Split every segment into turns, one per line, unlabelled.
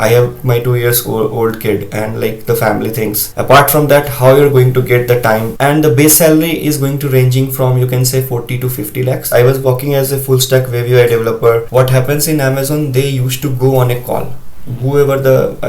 I have my 2 years old kid and like the family things. Apart from that, how you're going to get the time, and the base salary is going to ranging from, you can say, 40 to 50 lakhs. I was working as a full stack web UI developer. What happens in Amazon, they used to go on a call. Whoever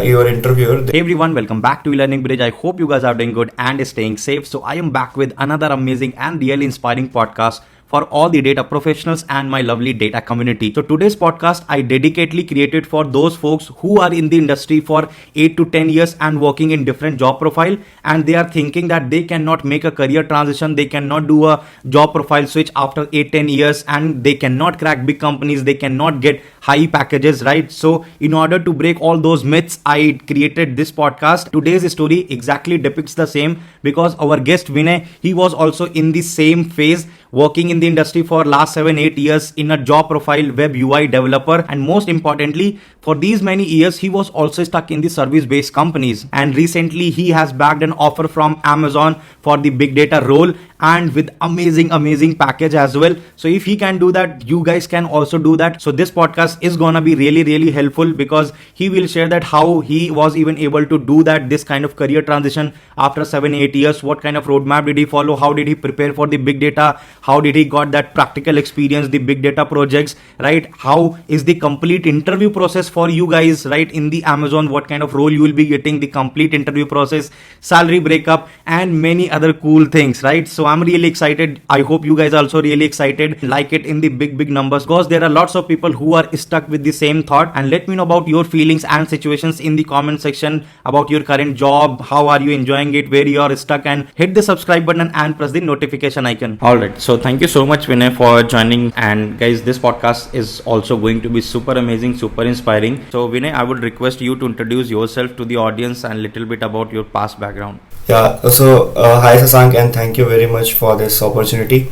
your interviewer.
Hey everyone, welcome back to Learning Bridge. I hope you guys are doing good and staying safe. So I am back with another amazing and really inspiring podcast for all the data professionals and my lovely data community. So today's podcast I dedicatedly created for those folks who are in the industry for 8 to 10 years and working in different job profile, and they are thinking that they cannot make a career transition, they cannot do a job profile switch after 8-10 years, and they cannot crack big companies, they cannot get high packages, right? So in order to break all those myths, I created this podcast. Today's story exactly depicts the same, because our guest Vinay, he was also in the same phase, working in the industry for last 7-8 years in a job profile web UI developer, and most importantly, for these many years he was also stuck in the service based companies, and recently he has bagged an offer from Amazon for the big data role, and with amazing package as well. So if he can do that, you guys can also do that. So this podcast is gonna be really helpful, because he will share that how he was even able to do that, this kind of career transition after 7-8 years. What kind of roadmap did he follow, how did he prepare for the big data, how did he got that practical experience, the big data projects, right? How is the complete interview process for you guys, right, in the Amazon, what kind of role you will be getting, the complete interview process, salary breakup, and many other cool things, right? So I'm really excited. I hope you guys are also really excited. Like it in the big numbers, because there are lots of people who are stuck with the same thought. And let me know about your feelings and situations in the comment section about your current job. How are you enjoying it, where you are stuck, and hit the subscribe button and press the notification icon. Alright, so thank you so much Vinay for joining. And guys, this podcast is also going to be super amazing, super inspiring. So Vinay, I would request you to introduce yourself to the audience and little bit about your past background.
Yeah, so hi Sasank, and thank you very much for this opportunity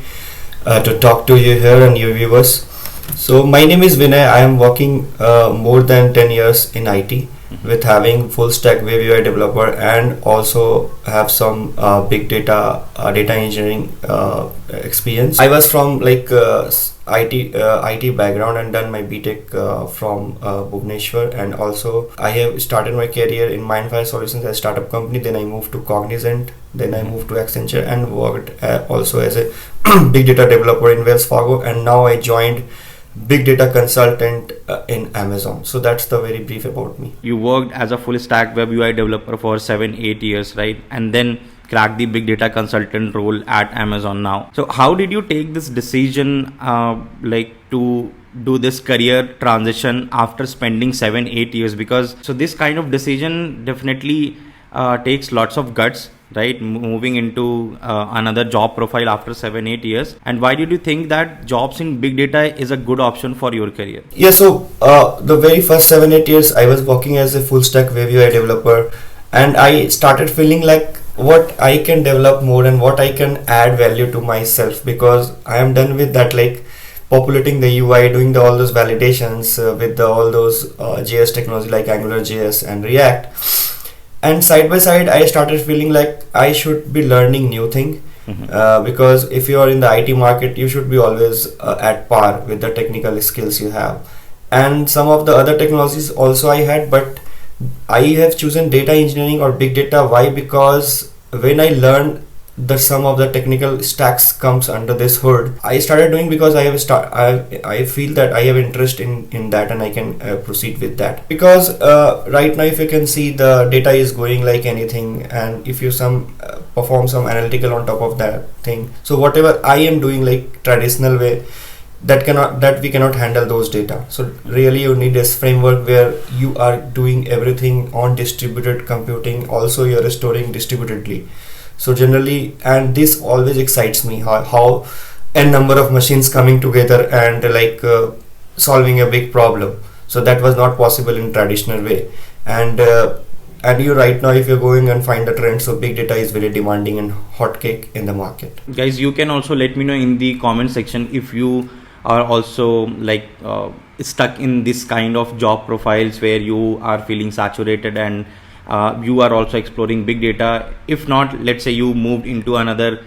to talk to you here and your viewers. So my name is Vinay. I am working more than 10 years in IT, with having full stack web UI developer, and also have some big data engineering experience. I was from like IT background and done my BTech from Bhubaneswar, and also I have started my career in Mindfire Solutions as a startup company. Then I moved to Cognizant, then I moved to Accenture and worked also as a big data developer in Wells Fargo, and now I joined big data consultant in Amazon. So that's the very brief about me.
You worked as a full stack web UI developer for 7-8 years, right? And then crack the big data consultant role at Amazon now. So how did you take this decision to do this career transition after spending 7-8 years? Because so this kind of decision definitely takes lots of guts, right? Moving into another job profile after 7-8 years. And why did you think that jobs in big data is a good option for your career?
Yeah, so the very first 7-8 years I was working as a full stack web UI developer, and I started feeling like what I can develop more and what I can add value to myself, because I am done with that, like populating the UI, doing all those validations with all those JS technology like Angular JS and React. And side by side I started feeling like I should be learning new thing, because if you are in the IT market, you should be always at par with the technical skills you have. And some of the other technologies also I had, but I have chosen data engineering or big data. Why? Because when I learned that some of the technical stacks comes under this hood, I started doing, because I feel that I have interest in that, and I can proceed with that. Because right now, if you can see, the data is going like anything, and if you perform some analytical on top of that thing, so whatever I am doing like traditional way, that we cannot handle those data. So really you need this framework where you are doing everything on distributed computing, also you are storing distributedly. So generally, and this always excites me, how a number of machines coming together and solving a big problem. So that was not possible in traditional way. And you right now, if you're going and find the trend, so big data is very demanding and hot cake in the market.
Guys, you can also let me know in the comment section if you are also stuck in this kind of job profiles where you are feeling saturated and you are also exploring big data. If not, let's say you moved into another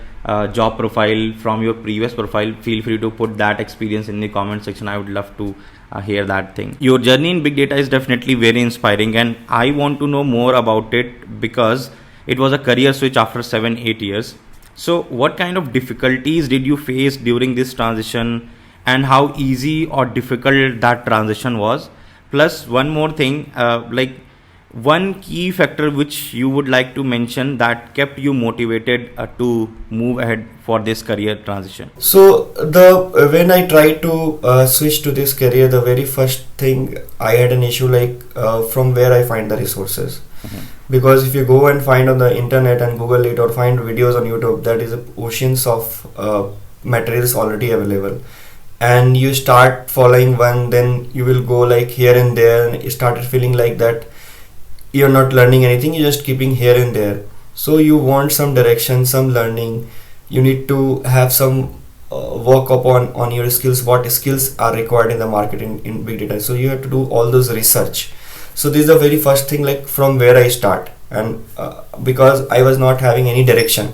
job profile from your previous profile, feel free to put that experience in the comment section. I would love to hear that thing. Your journey in big data is definitely very inspiring, and I want to know more about it because it was a career switch after 7-8 years. So what kind of difficulties did you face during this transition, and how easy or difficult that transition was? Plus one more thing, like one key factor which you would like to mention that kept you motivated to move ahead for this career transition.
So the when I tried to switch to this career, the very first thing I had an issue like from where I find the resources. Because if you go and find on the internet and Google it or find videos on YouTube, that is oceans of materials already available, and you start following one, then you will go like here and there, and you started feeling like that you're not learning anything, you're just keeping here and there. So you want some direction, some learning. You need to have some work upon on your skills, what skills are required in the market in big data. So you have to do all those research. So this is the very first thing, like from where I start. And because I was not having any direction,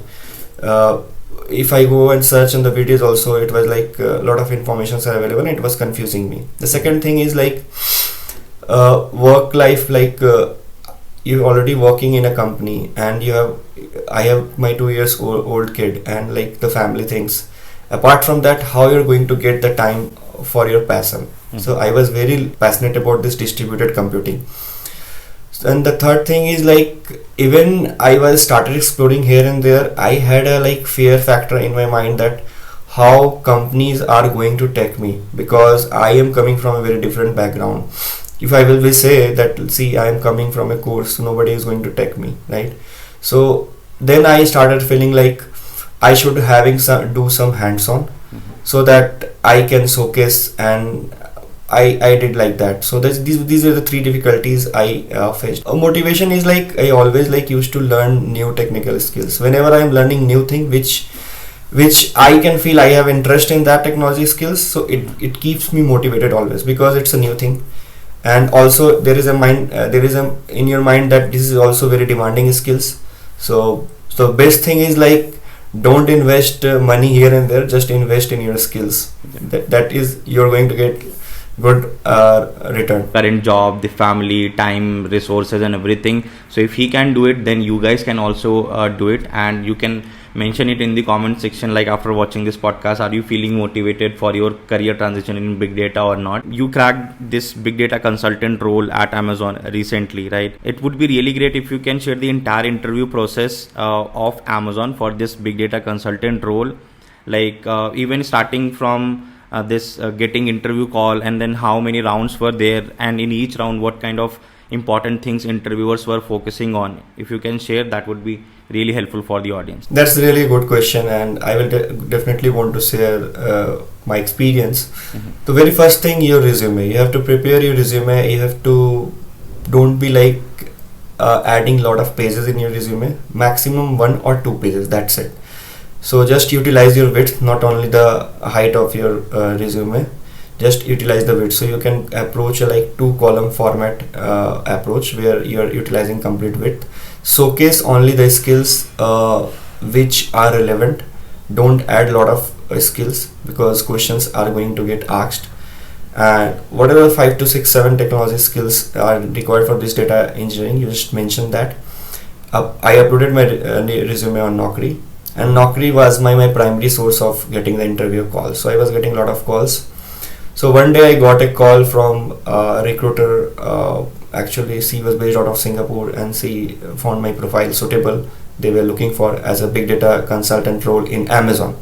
if I go and search on the videos also, it was like a lot of informations are available and it was confusing me. The second thing is like work life, like you're already working in a company and I have my 2 years old kid and like the family things. Apart from that, how you're going to get the time for your passion? So I was very passionate about this distributed computing. And the third thing is like, even I was started exploring here and there, I had a like fear factor in my mind that how companies are going to take me, because I am coming from a very different background. If I will say that, see, I am coming from a course, so nobody is going to take me, right? So then I started feeling like I should do some hands-on so that I can showcase, and I did like that. So these are the three difficulties I faced. Motivation is like I always like used to learn new technical skills. Whenever I am learning new thing which I can feel I have interest in that technology skills, so it keeps me motivated always, because it's a new thing. And also there is in your mind that this is also very demanding skills. So best thing is like, don't invest money here and there, just invest in your skills. That is, you're going to get good return.
Current job, the family, time, resources and everything. So if he can do it, then you guys can also do it, and you can mention it in the comment section, like after watching this podcast, are you feeling motivated for your career transition in big data or not? You cracked this big data consultant role at Amazon recently, right? It would be really great if you can share the entire interview process of Amazon for this big data consultant role, like even starting from this getting interview call, and then how many rounds were there, and in each round what kind of important things interviewers were focusing on. If you can share, that would be really helpful for the audience.
That's a really good question, and I will definitely want to share my experience. The very first thing, your resume. You have to prepare your resume. You have to, don't be like adding lot of pages in your resume. Maximum 1 or 2 pages, that's it. So just utilize your width, not only the height of your resume. Just utilize the width. So you can approach a like 2-column format approach where you are utilizing complete width. Showcase only the skills which are relevant. Don't add lot of skills, because questions are going to get asked. And whatever 5 to 6, 7 technology skills are required for this data engineering, you just mention that. I uploaded my resume on Naukri, and Naukri was my primary source of getting the interview calls. So I was getting a lot of calls. So one day I got a call from a recruiter. Actually, she was based out of Singapore, and she found my profile suitable. They were looking for as a big data consultant role in Amazon.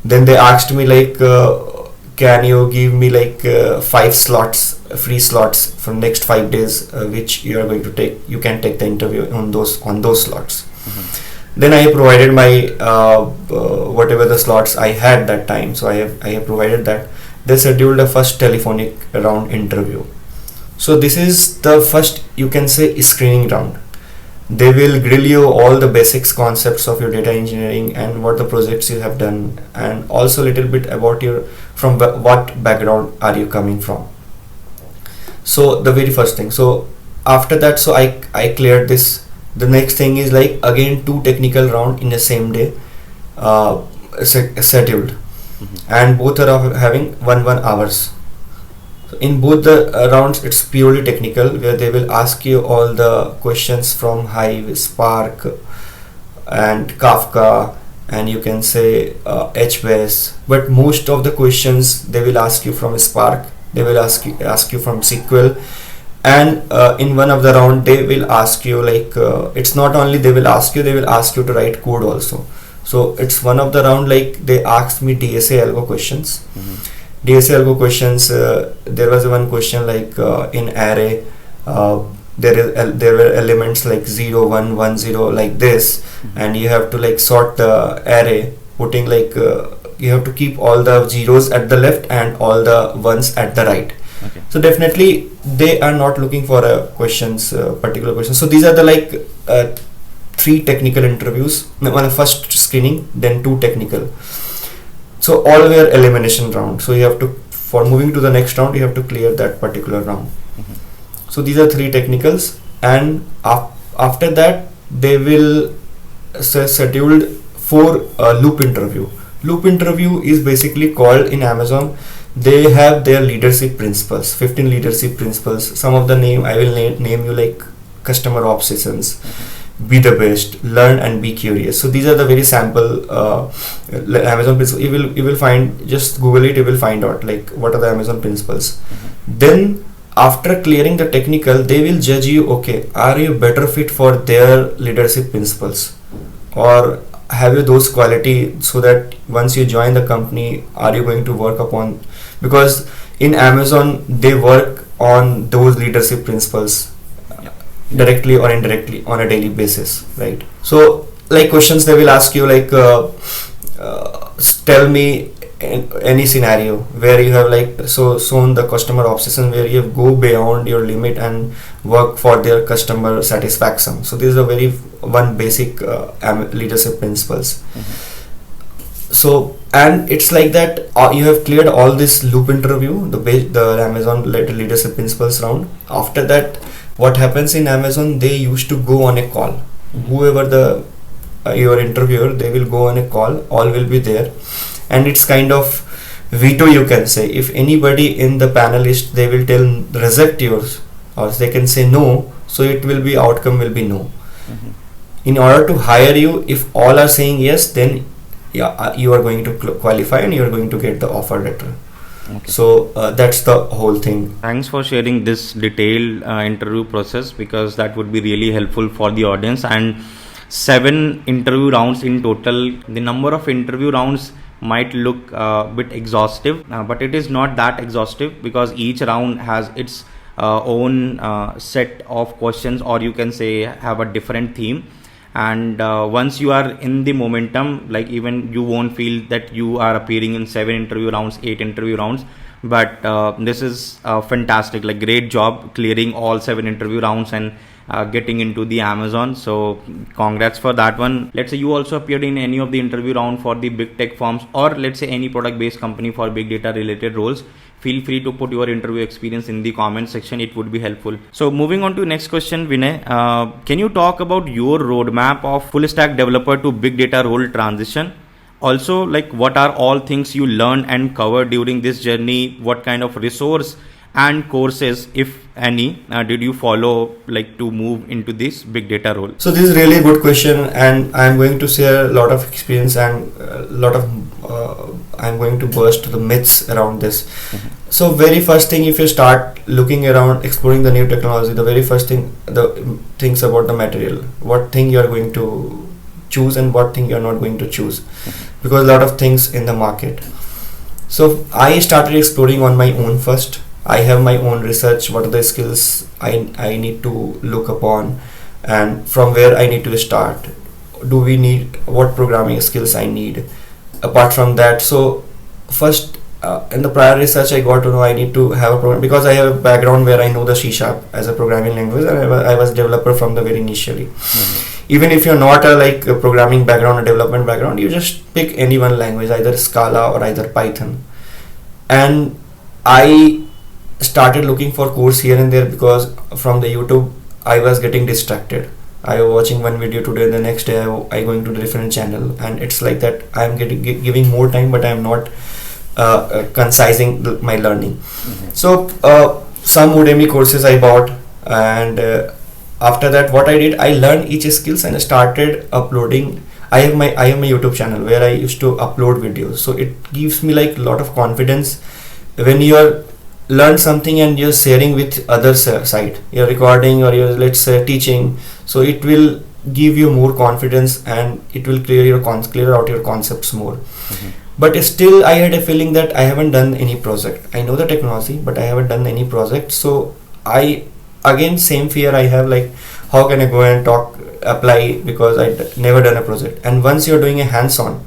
Then they asked me like, can you give me like 5 slots, free slots for next 5 days, which you are going to take. You can take the interview on those slots. Then I provided my whatever the slots I had that time. So I have provided that. They scheduled a first telephonic round interview. So this is the first, you can say, screening round. They will grill you all the basics concepts of your data engineering and what the projects you have done, and also a little bit about from what background are you coming from. So the very first thing. So after that, so I cleared this. The next thing is like again 2 technical round in the same day scheduled. And both are having 1 hours. In both the rounds, it's purely technical, where they will ask you all the questions from Hive, Spark, and Kafka, and you can say HBase. But most of the questions they will ask you from Spark, they will ask you from SQL, and in one of the round they will ask you like it's not only they will ask you to write code also. So it's one of the round like they asked me DSA algo questions. DSA algo questions, there was one question like in array there were elements like 0 1 1 0 like this, and you have to like sort the array, putting like you have to keep all the zeros at the left and all the ones at the right.
Okay.
So definitely they are not looking for particular questions. So these are the like 3 technical interviews. Well, first screening, then 2 technical. So all were elimination round. So you have to, for moving to the next round, you have to clear that particular round. So these are 3 technicals, and after that they will scheduled for loop interview. Loop interview is basically called in Amazon. They have their leadership principles, 15 leadership principles. Some of the name I will name you, like customer obsessions, be the best, learn and be curious. So these are the very sample Amazon principles. You will find, just Google it, you will find out like what are the Amazon principles. Then after clearing the technical, they will judge you, okay, are you better fit for their leadership principles, or have you those quality, so that once you join the company, are you going to work upon, because in Amazon they work on those leadership principles directly or indirectly on a daily basis, right? So like questions they will ask you like tell me any scenario where you have like shown the customer obsession, where you go beyond your limit and work for their customer satisfaction. So this is a very one basic leadership principles. So, and it's like that you have cleared all this loop interview, the Amazon leadership principles round. After that, what happens in Amazon, they used to go on a call. Whoever the your interviewer, they will go on a call, all will be there, and it's kind of veto, you can say. If anybody in the panelist, they will tell reject yours, or they can say no, so it will be, outcome will be no. In order to hire you, if all are saying yes, then yeah, you are going to qualify and you are going to get the offer letter.
Okay.
So that's the whole thing.
Thanks for sharing this detailed interview process, because that would be really helpful for the audience. And 7 interview rounds in total. The number of interview rounds might look a bit exhaustive, but it is not that exhaustive, because each round has its own set of questions, or you can say have a different theme. And once you are in the momentum, like even you won't feel that you are appearing in 7 interview rounds, 8 interview rounds. But this is fantastic, like great job clearing all 7 interview rounds and getting into the Amazon. So congrats for that one. Let's say you also appeared in any of the interview round for the big tech firms, or let's say any product based company for big data related roles. Feel free to put your interview experience in the comment section. It would be helpful. So moving on to next question, Vinay, can you talk about your roadmap of full stack developer to big data role transition? Also, like what are all things you learned and covered during this journey? What kind of resource and courses, if any, did you follow like to move into this big data role?
So this is really a good question, and I'm going to share a lot of experience and a lot of I'm going to burst the myths around this. So very first thing, if you start looking around, exploring the new technology, the very first thing, the things about the material, what thing you are going to choose and what thing you are not going to choose, because a lot of things in the market. So I started exploring on my own first. I have my own research, what are the skills I need to look upon, and from where I need to start. Do we need, what programming skills I need apart from that. So first in the prior research, I got to know I need to have a program, because I have a background where I know the C# as a programming language, and I was developer from the very initially. Even if you're not a programming background or development background, you just pick any one language, either Scala or either Python. And I started looking for course here and there, because from the YouTube I was getting distracted. I was watching one video today, the next day I going to the different channel, and it's like that I am giving more time, but I am not concising my learning. So some Udemy courses I bought, and after that what I did, I learned each skills and started uploading. I have my YouTube channel where I used to upload videos, so it gives me like a lot of confidence when you are learn something and you're sharing with other side, you're recording or you're, let's say, teaching, so it will give you more confidence and it will clear out your concepts more. But still I had a feeling that I haven't done any project. I know the technology, but I haven't done any project. So I, again, same fear I have, like how can I go and apply, because I never done a project. And once you're doing a hands-on,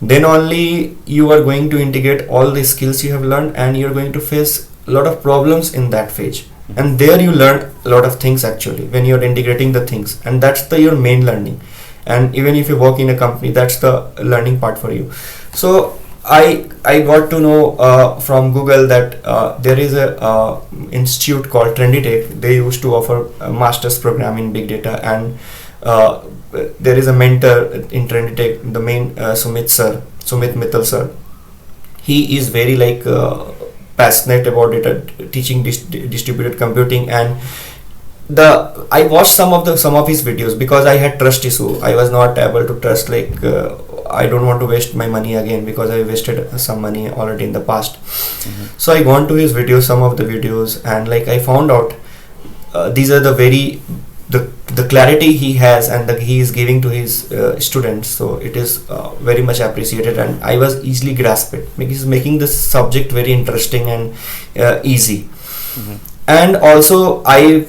then only you are going to integrate all the skills you have learned, and you're going to face a lot of problems in that phase. And there you learn a lot of things actually when you're integrating the things, and that's your main learning. And even if you work in a company, that's the learning part for you. So I got to know from Google that there is a institute called Trendytech. They used to offer a master's program in big data, and there is a mentor in Trendytech, the main Sumit Mittal sir. He is very like passionate about data, teaching distributed computing, and I watched some of his videos because I had trust issue. I was not able to trust, like I don't want to waste my money again because I wasted some money already in the past. So I gone to his videos, some of the videos, and like I found out these are the clarity he has and that he is giving to his students. So it is very much appreciated, and I was easily grasped it. He's making this subject very interesting and easy. And also I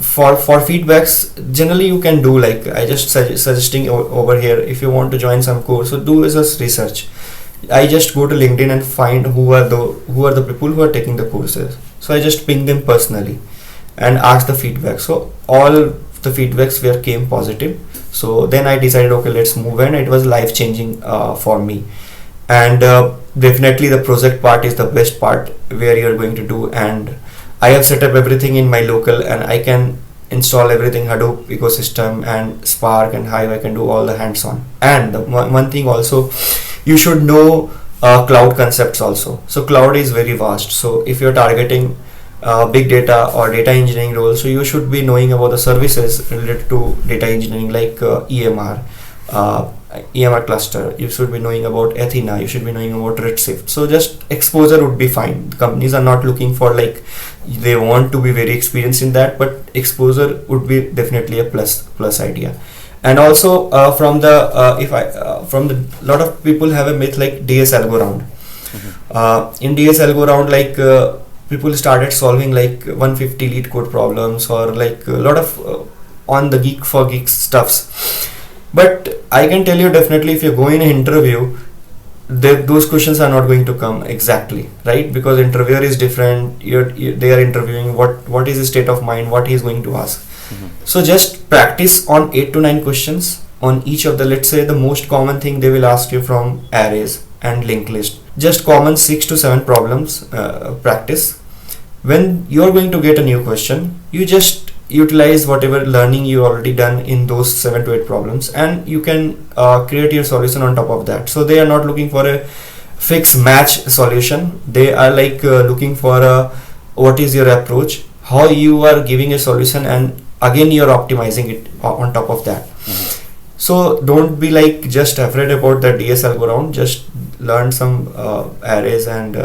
for feedbacks, generally you can do, like I just suggesting over here, if you want to join some course, so do as a research. I just go to LinkedIn and find who are the people who are taking the courses. So I just ping them personally and ask the feedback. So all the feedbacks came positive. So then I decided, okay, let's move, and it was life changing for me. And definitely the project part is the best part where you're going to do, and I have set up everything in my local, and I can install everything, Hadoop ecosystem and Spark and Hive. I can do all the hands-on. And one thing also, you should know cloud concepts also. So cloud is very vast. So if you're targeting big data or data engineering roles, so you should be knowing about the services related to data engineering, like EMR cluster. You should be knowing about Athena. You should be knowing about Redshift. So just exposure would be fine. Companies are not looking for, like, they want to be very experienced in that, but exposure would be definitely a plus idea. And also from the lot of people have a myth like DS algo round. In DS algo round, like people started solving like 150 lead code problems, or like a lot of on the geek for geeks stuffs. But I can tell you definitely, if you go in an interview, those questions are not going to come exactly, right? Because interviewer is different. They are interviewing what is his state of mind, what he is going to ask. So just practice on 8 to 9 questions on each of the, let's say the most common thing they will ask you from arrays and linked list. Just common 6 to 7 problems practice. When you are going to get a new question, you just utilize whatever learning you already done in those 7 to 8 problems, and you can create your solution on top of that. So they are not looking for a fixed match solution. They are like looking for what is your approach, how you are giving a solution, and again you are optimizing it on top of that. So don't be like just afraid about the DS algo round. Just learn some arrays and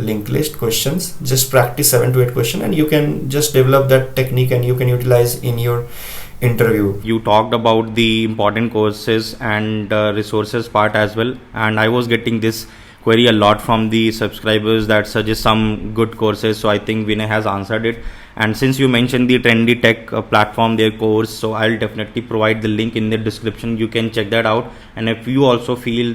linked list questions. Just practice 7 to 8 questions, and you can just develop that technique and you can utilize in your interview.
You talked about the important courses and resources part as well, and I was getting this query a lot from the subscribers that suggest some good courses. So I think Vinay has answered it. And since you mentioned the Trendytech platform, their course, so I'll definitely provide the link in the description. You can check that out. And if you also feel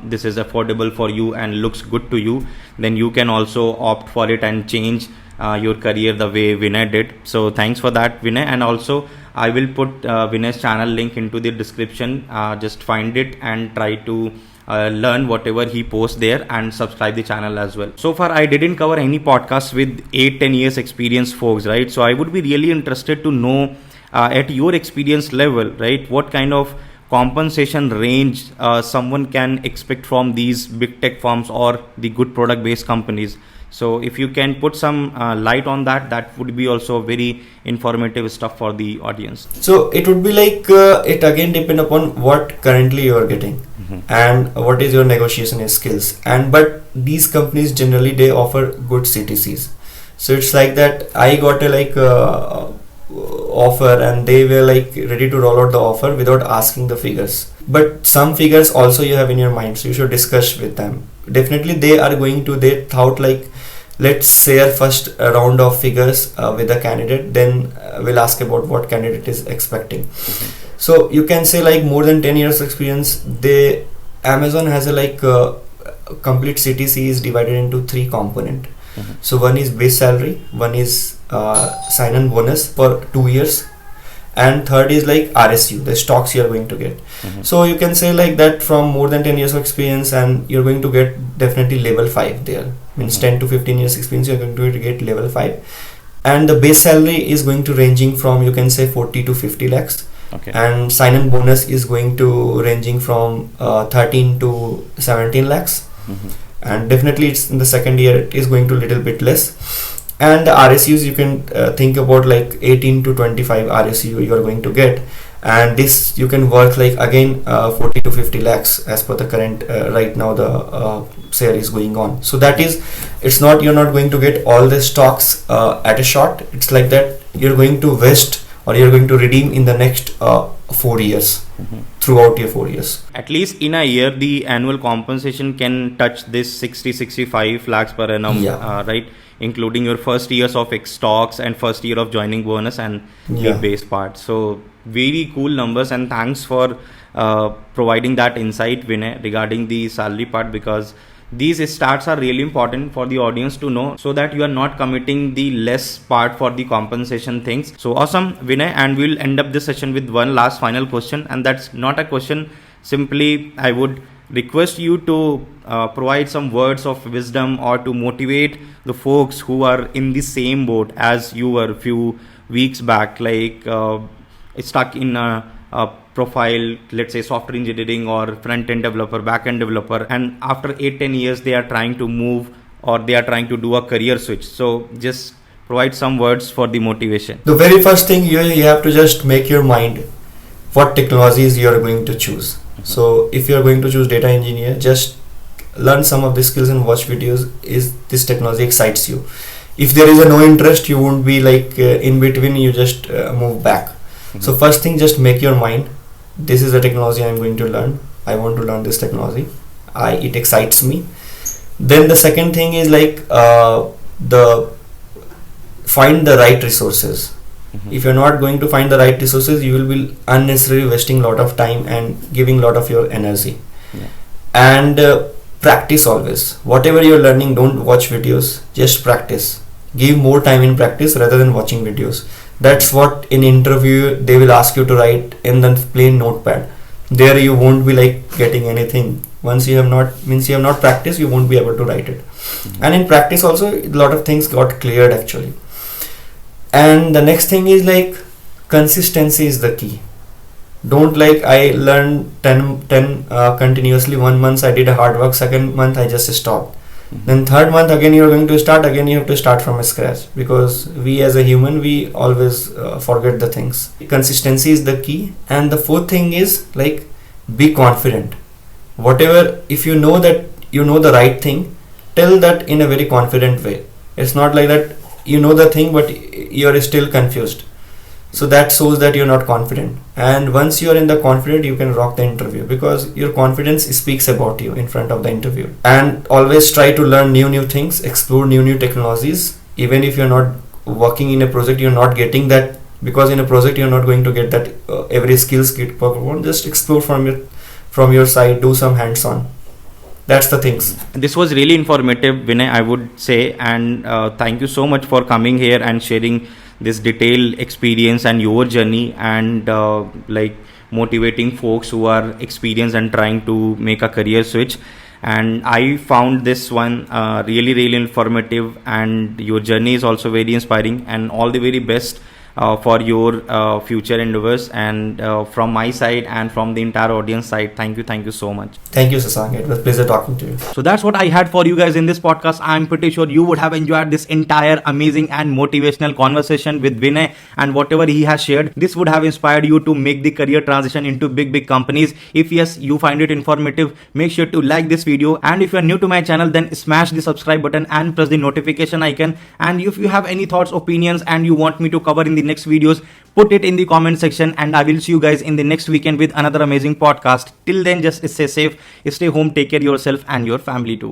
this is affordable for you and looks good to you, then you can also opt for it and change your career the way Vinay did. So thanks for that, Vinay. And also I will put Vinay's channel link into the description. Just find it and try to learn whatever he posts there, and subscribe the channel as well. So far I didn't cover any podcasts with 8-10 years experience folks, right? So I would be really interested to know at your experience level, right, what kind of compensation range someone can expect from these big tech firms or the good product based companies? So if you can put some light on that, that would be also very informative stuff for the audience.
So it would be like it again depend upon what currently you are getting and what is your negotiation skills. And but these companies generally they offer good CTCs. So it's like that I got a like offer and they were like ready to roll out the offer without asking the figures. But some figures also you have in your mind, so you should discuss with them. Definitely they are going to, they thought like let's share first a round of figures with the candidate, then we'll ask about what candidate is expecting. So you can say like more than 10 years experience. They Amazon has a like complete CTC is divided into 3 component. So one is base salary, one is sign-on bonus for 2 years, and third is like RSU, the stocks you are going to get. So you can say like that from more than 10 years of experience, and you're going to get definitely level 5 there. Means 10 to 15 years experience, you're going to get level 5. And the base salary is going to ranging from, you can say 40 to 50 lakhs. And sign-on bonus is going to ranging from 13 to 17 lakhs. And definitely it's in the second year it is going to little bit less. And the RSUs you can think about like 18 to 25 RSU you are going to get, and this you can work like again 40 to 50 lakhs as per the current right now the sale is going on. So that is, it's not, you're not going to get all the stocks at a shot. It's like that you're going to vest or you're going to redeem in the next 4 years. Throughout your 4 years.
At least in a year, the annual compensation can touch this 65 lakhs per annum, right? Including your first years of stocks and first year of joining bonus and the base part. So very cool numbers, and thanks for providing that insight, Vinay, regarding the salary part, because these stats are really important for the audience to know, so that you are not committing the less part for the compensation things. So awesome, Vinay, and we'll end up this session with one last final question, and that's not a question. Simply, I would request you to provide some words of wisdom or to motivate the folks who are in the same boat as you were a few weeks back, like stuck in a profile, let's say software engineering or front-end developer, back-end developer, and after 8-10 years they are trying to move or they are trying to do a career switch. So just provide some words for the motivation.
The very first thing you have to just make your mind what technologies you are going to choose. So if you are going to choose data engineer, just learn some of the skills and watch videos. Is this technology excites you? If there is a no interest, you won't be like in between, you just move back. So first thing, just make your mind, this is the technology I'm going to learn. I want to learn this technology. It excites me. Then the second thing is like find the right resources. If you're not going to find the right resources, you will be unnecessarily wasting a lot of time and giving a lot of your energy. And practice always. Whatever you're learning, don't watch videos, just practice. Give more time in practice rather than watching videos. That's what in interview they will ask you to write in the plain notepad. There you won't be like getting anything. Once you have not practiced, you won't be able to write it. And in practice also, a lot of things got cleared actually. And the next thing is like consistency is the key. Don't like I learned 10 continuously. 1 month I did a hard work, second month I just stopped. Then third month again you are going to start, again you have to start from scratch, because we as a human, we always forget the things. Consistency is the key. And the fourth thing is like be confident. Whatever, if you know that you know the right thing, tell that in a very confident way. It's not like that you know the thing but you are still confused. So that shows that you're not confident. And once you are in the confident, you can rock the interview, because your confidence speaks about you in front of the interview. And always try to learn new things, explore new technologies. Even if you're not working in a project, you're not getting that, because in a project you're not going to get that every skills get performed. Just explore from your side, do some hands-on. That's the things.
This was really informative, Vinay, I would say, and thank you so much for coming here and sharing this detailed experience and your journey, and like motivating folks who are experienced and trying to make a career switch. And I found this one really informative, and your journey is also very inspiring, and all the very best for your future endeavors. And from my side and from the entire audience side, thank you so much.
Thank you, Sasank. It was a pleasure talking to you.
So that's what I had for you guys in this podcast. I'm pretty sure you would have enjoyed this entire amazing and motivational conversation with Vinay, and whatever he has shared, this would have inspired you to make the career transition into big companies. If yes, you find it informative, make sure to like this video, and if you are new to my channel, then smash the subscribe button and press the notification icon. And if you have any thoughts, opinions, and you want me to cover in the next videos, put it in the comment section, and I will see you guys in the next weekend with another amazing podcast. Till then, just stay safe, stay home, take care of yourself and your family too.